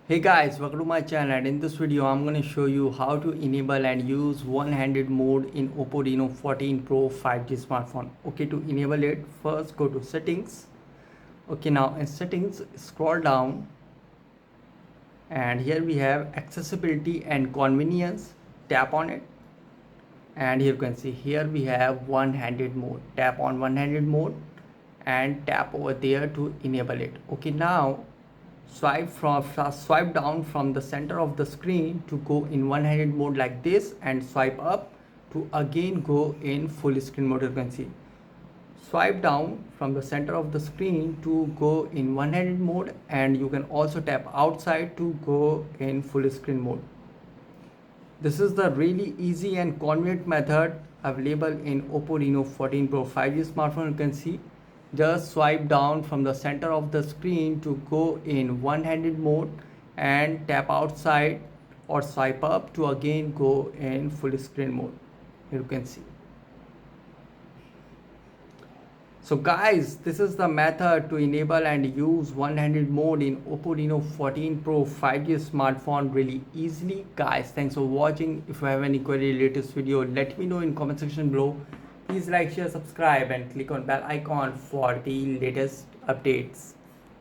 Hey guys, welcome to my channel, and in this video I'm going to show you how to enable and use one-handed mode in OPPO Reno 14 Pro 5G smartphone. Okay, to enable it, first go to settings. Okay, now in settings, scroll down and here we have accessibility and convenience. Tap on it and here you can see here we have one-handed mode. Tap on one-handed mode and tap over there to enable it. Okay, now swipe down from the center of the screen to go in one-handed mode like this, and swipe up to again go in full screen mode. You can see swipe down from the center of the screen to go in one-handed mode, and you can also tap outside to go in full screen mode. This is the really easy and convenient method available in OPPO Reno 14 Pro 5G smartphone. You can see just swipe down from the center of the screen to go in one-handed mode and tap outside or swipe up to again go in full screen mode. Here you can see. So guys, this is the method to enable and use one-handed mode in OPPO Reno 14 Pro 5G smartphone really easily. Guys, thanks for watching. If you have any query related to this video, let me know in comment section below. Please like, share, subscribe and click on bell icon for the latest updates.